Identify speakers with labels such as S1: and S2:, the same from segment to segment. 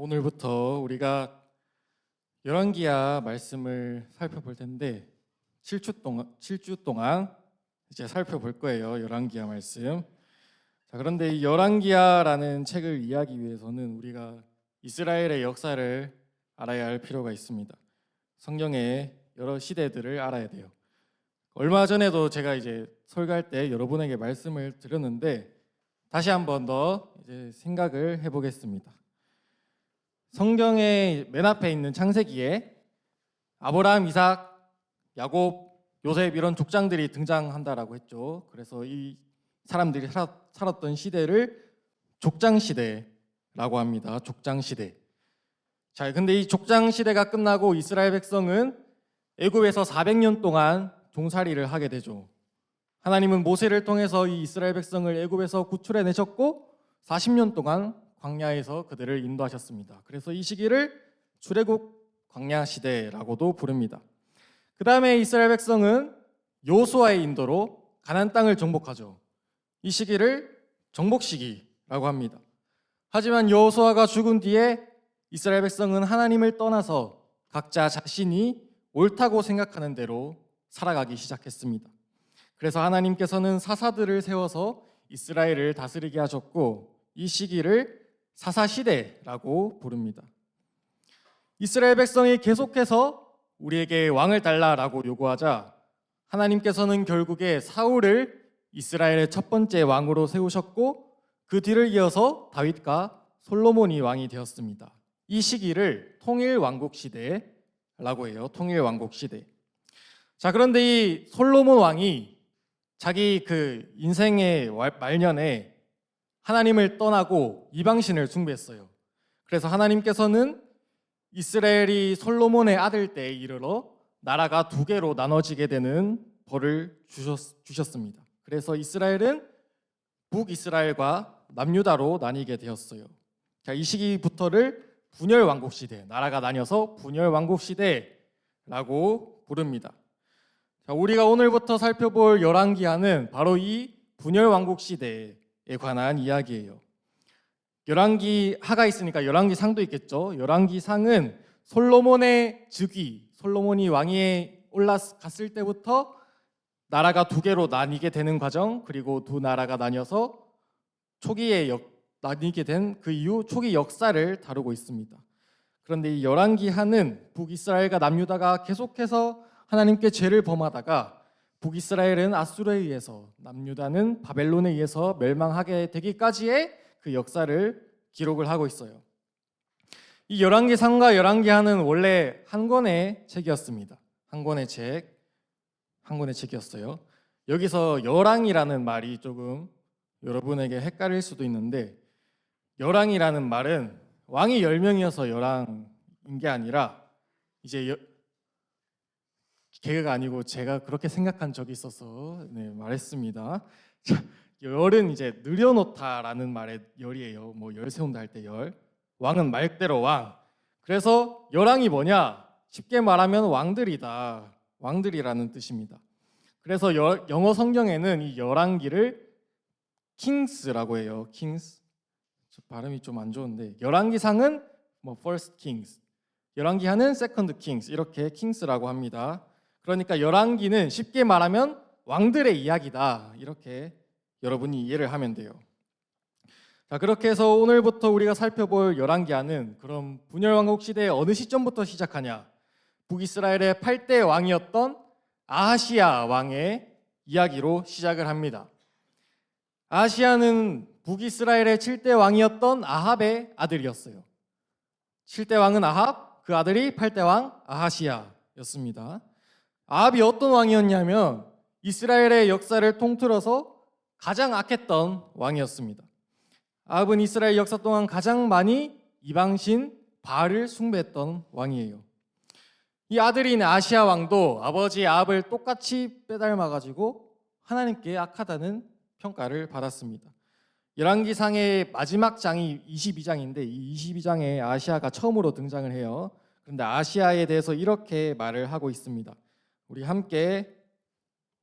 S1: 오늘부터 우리가 열왕기하 말씀을 살펴볼 텐데 7주 동안 이제 살펴볼 거예요. 열왕기하 말씀. 그런데 이 열왕기하라는 책을 이해하기 위해서는 우리가 이스라엘의 역사를 알아야 할 필요가 있습니다. 성경의 여러 시대들을 알아야 돼요. 얼마 전에도 제가 이제 설교할 때 여러분에게 말씀을 드렸는데 다시 한 번 더 이제 생각을 해보겠습니다. 성경의 맨 앞에 있는 창세기에 아브라함, 이삭, 야곱, 요셉 이런 족장들이 등장한다라고 했죠. 그래서 이 사람들이 살았던 시대를 족장 시대라고 합니다. 족장 시대. 자, 근데 이 족장 시대가 끝나고 이스라엘 백성은 애굽에서 400년 동안 종살이를 하게 되죠. 하나님은 모세를 통해서 이 이스라엘 백성을 애굽에서 구출해 내셨고 40년 동안 광야에서 그들을 인도하셨습니다. 그래서 이 시기를 출애굽 광야 시대라고도 부릅니다. 그 다음에 이스라엘 백성은 여호수아의 인도로 가나안 땅을 정복하죠. 이 시기를 정복 시기라고 합니다. 하지만 여호수아가 죽은 뒤에 이스라엘 백성은 하나님을 떠나서 각자 자신이 옳다고 생각하는 대로 살아가기 시작했습니다. 그래서 하나님께서는 사사들을 세워서 이스라엘을 다스리게 하셨고 이 시기를 사사시대라고 부릅니다. 이스라엘 백성이 계속해서 우리에게 왕을 달라라고 요구하자 하나님께서는 결국에 사울을 이스라엘의 첫 번째 왕으로 세우셨고 그 뒤를 이어서 다윗과 솔로몬이 왕이 되었습니다. 이 시기를 통일왕국시대라고 해요. 통일왕국시대. 자, 그런데 이 솔로몬 왕이 자기 그 인생의 말년에 하나님을 떠나고 이방신을 숭배했어요. 그래서 하나님께서는 이스라엘이 솔로몬의 아들 때에 이르러 나라가 두 개로 나눠지게 되는 벌을 주셨습니다. 그래서 이스라엘은 북이스라엘과 남유다로 나뉘게 되었어요. 자, 이 시기부터를 분열왕국시대, 나라가 나뉘어서 분열왕국시대라고 부릅니다. 자, 우리가 오늘부터 살펴볼 열왕기하는 바로 이 분열왕국시대에 관한 이야기예요. 열왕기하가 있으니까 열왕기상도 있겠죠. 열왕기상은 솔로몬의 즉위, 솔로몬이 왕위에 올라갔을 때부터 나라가 두 개로 나뉘게 되는 과정, 그리고 두 나라가 나뉘어서 초기에 나뉘게 된 그 이후 초기 역사를 다루고 있습니다. 그런데 이 열왕기하는 북이스라엘과 남유다가 계속해서 하나님께 죄를 범하다가 북이스라엘은 아수르에 의해서, 남유다는 바벨론에 의해서 멸망하게 되기까지의 그 역사를 기록을 하고 있어요. 이 열왕기상과 열왕기하는 원래 한 권의 책이었습니다. 한 권의 책이었어요. 여기서 열왕이라는 말이 조금 여러분에게 헷갈릴 수도 있는데, 열왕이라는 말은 왕이 10명이어서 열왕인 게 아니라 이제 개그가 아니고 제가 그렇게 생각한 적이 있어서 말했습니다. 자, 열은 이제 느려놓다라는 말의 열이에요. 뭐 열 세운다 할 때 열. 왕은 말대로 왕. 그래서 열왕이 뭐냐? 쉽게 말하면 왕들이다. 왕들이라는 뜻입니다. 그래서 영어 성경에는 이 열왕기를 kings라고 해요. kings. 발음이 좀 안 좋은데 열왕기상은 뭐 first kings, 열왕기하는 second kings 이렇게 kings라고 합니다. 그러니까 열왕기는 쉽게 말하면 왕들의 이야기다. 이렇게 여러분이 이해를 하면 돼요. 자, 그렇게 해서 오늘부터 우리가 살펴볼 열왕기하는 그럼 분열왕국 시대의 어느 시점부터 시작하냐? 북이스라엘의 8대 왕이었던 아하시야 왕의 이야기로 시작을 합니다. 아하시야는 북이스라엘의 7대 왕이었던 아합의 아들이었어요. 7대 왕은 아합, 그 아들이 8대 왕 아하시야였습니다. 아합이 어떤 왕이었냐면 이스라엘의 역사를 통틀어서 가장 악했던 왕이었습니다. 아합은 이스라엘 역사 동안 가장 많이 이방신 바알을 숭배했던 왕이에요. 이 아들인 아시야 왕도 아버지 아합을 똑같이 빼닮아가지고 하나님께 악하다는 평가를 받았습니다. 열왕기상의 마지막 장이 22장인데 이 22장에 아시야가 처음으로 등장을 해요. 그런데 아시야에 대해서 이렇게 말을 하고 있습니다. 우리 함께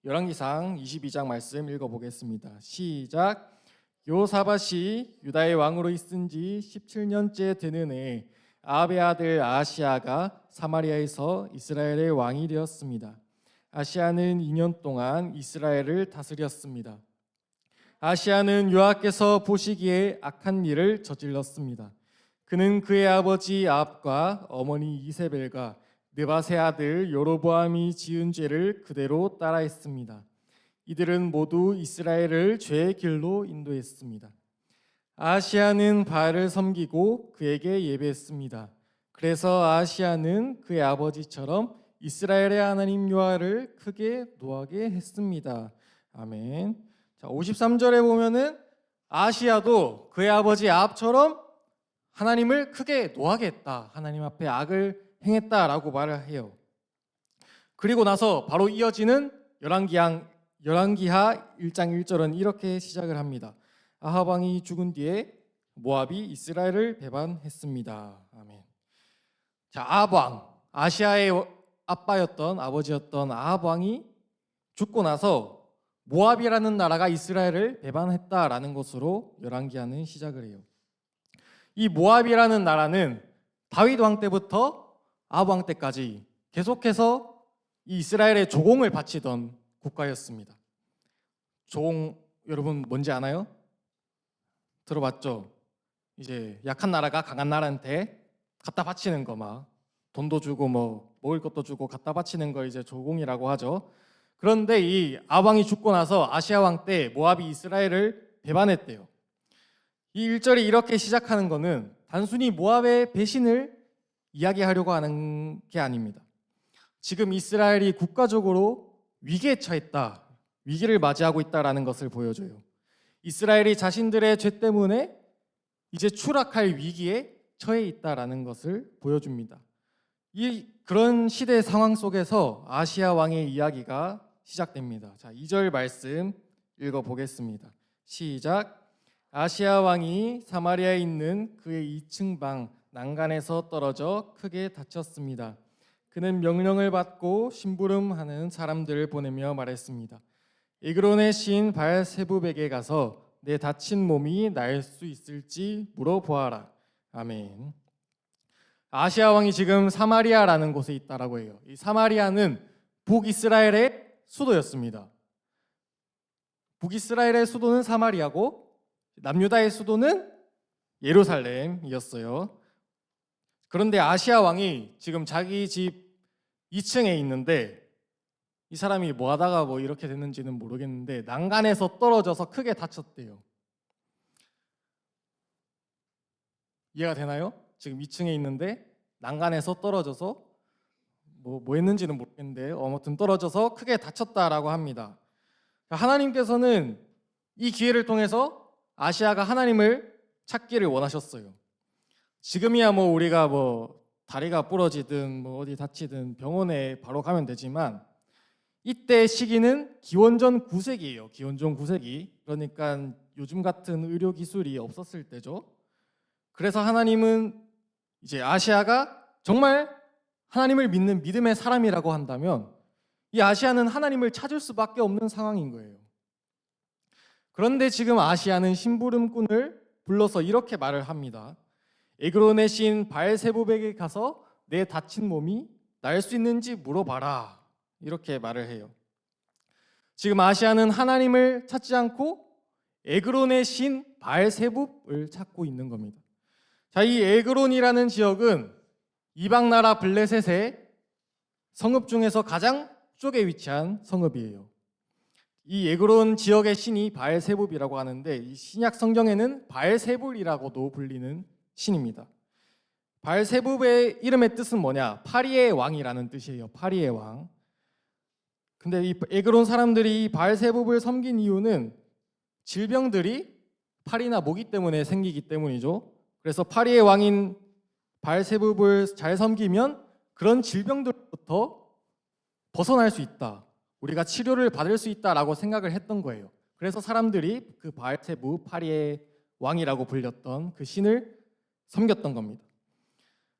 S1: 열왕기상 22장 말씀 읽어보겠습니다. 시작. 여호사밧이 유다의 왕으로 있은 지 17년째 되는 해 아합의 아들 아하시야가 사마리아에서 이스라엘의 왕이 되었습니다. 아시야는 2년 동안 이스라엘을 다스렸습니다. 아시야는 여호와께서 보시기에 악한 일을 저질렀습니다. 그는 그의 아버지 아합과 어머니 이세벨과 느밧의 아들 여로보암이 지은 죄를 그대로 따라했습니다. 이들은 모두 이스라엘을 죄의 길로 인도했습니다. 아하시야는 바알을 섬기고 그에게 예배했습니다. 그래서 아하시야는 그의 아버지처럼 이스라엘의 하나님 여호와를 크게 노하게 했습니다. 아멘. 자, 53절에 보면은 아하시야도 그의 아버지 아합처럼 하나님을 크게 노하게 했다. 하나님 앞에 악을 행했다라고 말을 해요. 그리고 나서 바로 이어지는 열왕기하 1장 1절은 이렇게 시작을 합니다. 아합 왕이 죽은 뒤에 모압이 이스라엘을 배반했습니다. 아멘. 자, 아합 왕, 아시아의 아버지였던 아합 왕이 죽고 나서 모압이라는 나라가 이스라엘을 배반했다라는 것으로 열왕기하는 시작을 해요. 이 모압이라는 나라는 다윗 왕 때부터 아합 왕 때까지 계속해서 이 이스라엘의 조공을 바치던 국가였습니다. 조공 여러분 뭔지 아나요? 들어봤죠? 이제 약한 나라가 강한 나라한테 갖다 바치는 거, 막 돈도 주고 뭐 먹을 것도 주고 갖다 바치는 걸 이제 조공이라고 하죠. 그런데 이 아합 왕이 죽고 나서 아시야 왕 때 모압이 이스라엘을 배반했대요. 이 1절이 이렇게 시작하는 것은 단순히 모압의 배신을 이야기하려고 하는 게 아닙니다. 지금 이스라엘이 국가적으로 위기에 처했다, 위기를 맞이하고 있다라는 것을 보여줘요. 이스라엘이 자신들의 죄 때문에 이제 추락할 위기에 처해 있다라는 것을 보여줍니다. 그런 시대 상황 속에서 아시야 왕의 이야기가 시작됩니다. 자, 2절 말씀 읽어보겠습니다. 시작. 아시야 왕이 사마리아에 있는 그의 2층 방 난간에서 떨어져 크게 다쳤습니다. 그는 명령을 받고 심부름하는 사람들을 보내며 말했습니다. 에그론의 시인 바알세붑에게 가서 내 다친 몸이 나을 수 있을지 물어보아라. 아멘. 아시아 왕이 지금 사마리아라는 곳에 있다라고 해요. 이 사마리아는 북이스라엘의 수도였습니다. 북이스라엘의 수도는 사마리아고 남유다의 수도는 예루살렘이었어요. 그런데 아시아 왕이 지금 자기 집 2층에 있는데 이 사람이 뭐 하다가 뭐 이렇게 됐는지는 모르겠는데 난간에서 떨어져서 크게 다쳤대요. 이해가 되나요? 지금 2층에 있는데 난간에서 떨어져서 뭐 했는지는 모르겠는데 아무튼 떨어져서 크게 다쳤다라고 합니다. 하나님께서는 이 기회를 통해서 아시아가 하나님을 찾기를 원하셨어요. 지금이야 뭐 우리가 뭐 다리가 부러지든 뭐 어디 다치든 병원에 바로 가면 되지만 이때 시기는 기원전 9세기예요. 기원전 9세기. 그러니까 요즘 같은 의료 기술이 없었을 때죠. 그래서 하나님은 이제 아시아가 정말 하나님을 믿는 믿음의 사람이라고 한다면 이 아시아는 하나님을 찾을 수밖에 없는 상황인 거예요. 그런데 지금 아시아는 심부름꾼을 불러서 이렇게 말을 합니다. 에그론의 시인 바알세붑에게 가서 내 다친 몸이 나을 수 있는지 물어봐라. 이렇게 말을 해요. 지금 아시아는 하나님을 찾지 않고 에그론의 신 바알세붑을 찾고 있는 겁니다. 자, 이 에그론이라는 지역은 이방 나라 블레셋의 성읍 중에서 가장 쪽에 위치한 성읍이에요. 이 에그론 지역의 신이 바알세붑이라고 하는데 이 신약 성경에는 바알세불이라고도 불리는 신입니다. 바알세붑의 이름의 뜻은 뭐냐? 파리의 왕이라는 뜻이에요. 파리의 왕. 근데 이 에그론 사람들이 이 바알세붑을 섬긴 이유는 질병들이 파리나 모기 때문에 생기기 때문이죠. 그래서 파리의 왕인 바알세붑을 잘 섬기면 그런 질병들부터 벗어날 수 있다. 우리가 치료를 받을 수 있다라고 생각을 했던 거예요. 그래서 사람들이 그 바알세붑, 파리의 왕이라고 불렸던 그 신을 섬겼던 겁니다.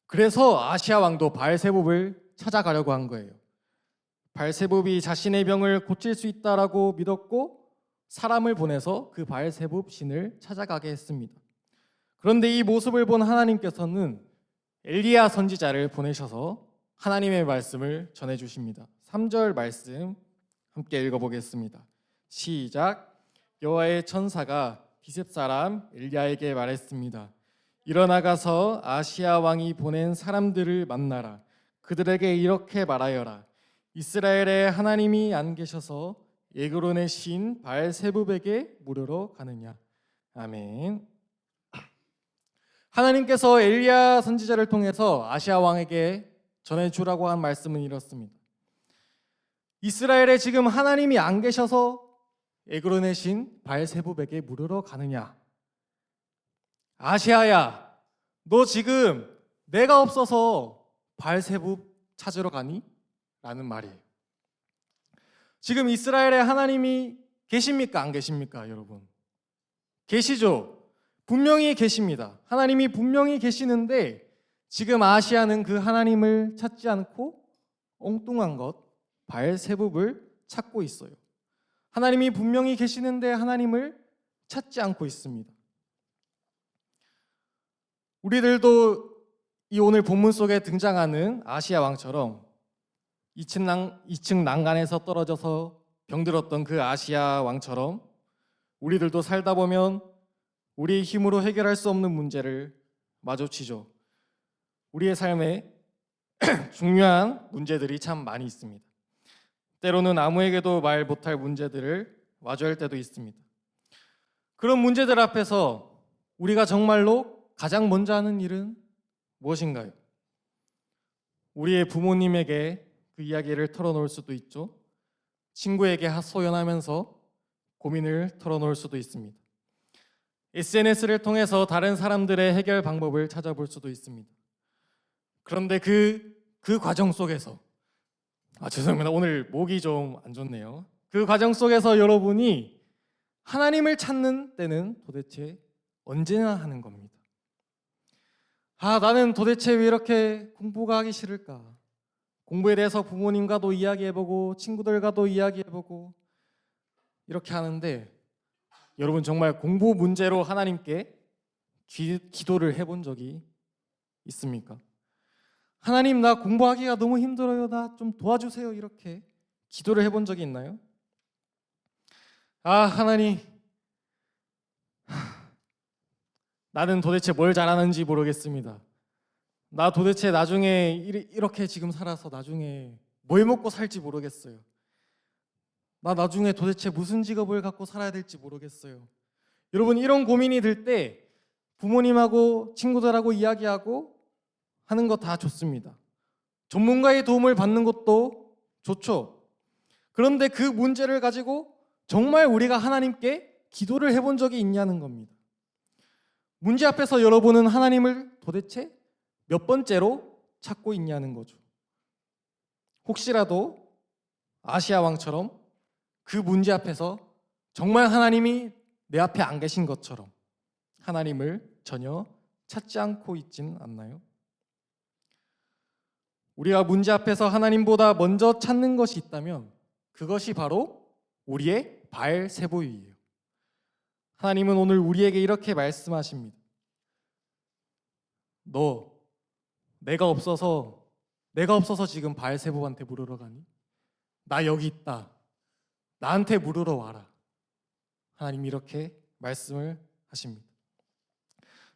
S1: 그래서 아시아 왕도 바알세붑을 찾아가려고 한 거예요. 바알세붑이 자신의 병을 고칠 수 있다라고 믿었고 사람을 보내서 그 바알세붑 신을 찾아가게 했습니다. 그런데 이 모습을 본 하나님께서는 엘리야 선지자를 보내셔서 하나님의 말씀을 전해 주십니다. 3절 말씀 함께 읽어보겠습니다. 시작. 여호와의 천사가 디셉 사람 엘리야에게 말했습니다. 일어나가서 아시아 왕이 보낸 사람들을 만나라. 그들에게 이렇게 말하여라. 이스라엘에 하나님이 안 계셔서 에그론의 신 바알세붑에게 물으러 가느냐. 아멘. 하나님께서 엘리야 선지자를 통해서 아시아 왕에게 전해주라고 한 말씀은 이렇습니다. 이스라엘에 지금 하나님이 안 계셔서 에그론의 신 바알세붑에게 물으러 가느냐. 아시아야, 너 지금 내가 없어서 바알세붑 찾으러 가니? 라는 말이에요. 지금 이스라엘에 하나님이 계십니까? 안 계십니까? 여러분 계시죠? 분명히 계십니다. 하나님이 분명히 계시는데 지금 아시아는 그 하나님을 찾지 않고 엉뚱한 것 바알세붑을 찾고 있어요. 하나님이 분명히 계시는데 하나님을 찾지 않고 있습니다. 우리들도 이 오늘 본문 속에 등장하는 아시아 왕처럼 2층 난간에서 떨어져서 병들었던 그 아시아 왕처럼 우리들도 살다 보면 우리의 힘으로 해결할 수 없는 문제를 마주치죠. 우리의 삶에 중요한 문제들이 참 많이 있습니다. 때로는 아무에게도 말 못할 문제들을 마주할 때도 있습니다. 그런 문제들 앞에서 우리가 정말로 가장 먼저 하는 일은 무엇인가요? 우리의 부모님에게 그 이야기를 털어놓을 수도 있죠. 친구에게 하소연하면서 고민을 털어놓을 수도 있습니다. SNS를 통해서 다른 사람들의 해결 방법을 찾아볼 수도 있습니다. 그런데 그 과정 속에서 죄송합니다. 오늘 목이 좀 안 좋네요. 그 과정 속에서 여러분이 하나님을 찾는 때는 도대체 언제나 하는 겁니다. 나는 도대체 왜 이렇게 공부가 하기 싫을까? 공부에 대해서 부모님과도 이야기해보고 친구들과도 이야기해보고 이렇게 하는데 여러분 정말 공부 문제로 하나님께 기도를 해본 적이 있습니까? 하나님, 나 공부하기가 너무 힘들어요. 나 좀 도와주세요. 이렇게 기도를 해본 적이 있나요? 하나님, 나는 도대체 뭘 잘하는지 모르겠습니다. 나 도대체 나중에 이렇게 지금 살아서 나중에 뭘 먹고 살지 모르겠어요. 나 나중에 도대체 무슨 직업을 갖고 살아야 될지 모르겠어요. 여러분, 이런 고민이 들 때 부모님하고 친구들하고 이야기하고 하는 거 다 좋습니다. 전문가의 도움을 받는 것도 좋죠. 그런데 그 문제를 가지고 정말 우리가 하나님께 기도를 해본 적이 있냐는 겁니다. 문제 앞에서 여러분은 하나님을 도대체 몇 번째로 찾고 있냐는 거죠. 혹시라도 아시아 왕처럼 그 문제 앞에서 정말 하나님이 내 앞에 안 계신 것처럼 하나님을 전혀 찾지 않고 있진 않나요? 우리가 문제 앞에서 하나님보다 먼저 찾는 것이 있다면 그것이 바로 우리의 바알세붑이에요. 하나님은 오늘 우리에게 이렇게 말씀하십니다. 너 내가 없어서 지금 바알세붑한테 물으러 가니? 나 여기 있다. 나한테 물으러 와라. 하나님 이렇게 말씀을 하십니다.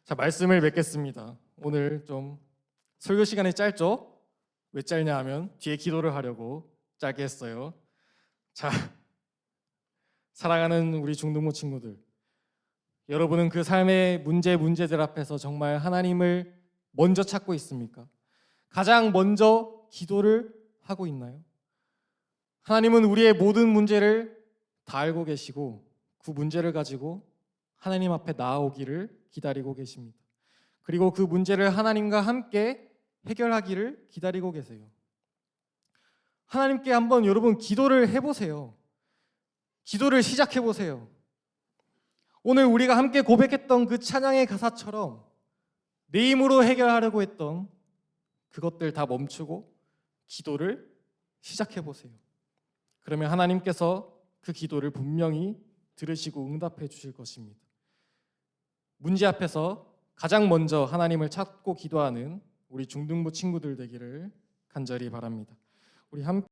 S1: 자, 말씀을 맺겠습니다. 오늘 좀 설교 시간이 짧죠? 왜 짧냐 하면 뒤에 기도를 하려고 짧게 했어요. 자, 사랑하는 우리 중등부 친구들, 여러분은 그 삶의 문제들 앞에서 정말 하나님을 먼저 찾고 있습니까? 가장 먼저 기도를 하고 있나요? 하나님은 우리의 모든 문제를 다 알고 계시고 그 문제를 가지고 하나님 앞에 나아오기를 기다리고 계십니다. 그리고 그 문제를 하나님과 함께 해결하기를 기다리고 계세요. 하나님께 한번 여러분 기도를 해보세요. 기도를 시작해보세요. 오늘 우리가 함께 고백했던 그 찬양의 가사처럼 내 힘으로 해결하려고 했던 그것들 다 멈추고 기도를 시작해보세요. 그러면 하나님께서 그 기도를 분명히 들으시고 응답해 주실 것입니다. 문제 앞에서 가장 먼저 하나님을 찾고 기도하는 우리 중등부 친구들 되기를 간절히 바랍니다. 우리 함께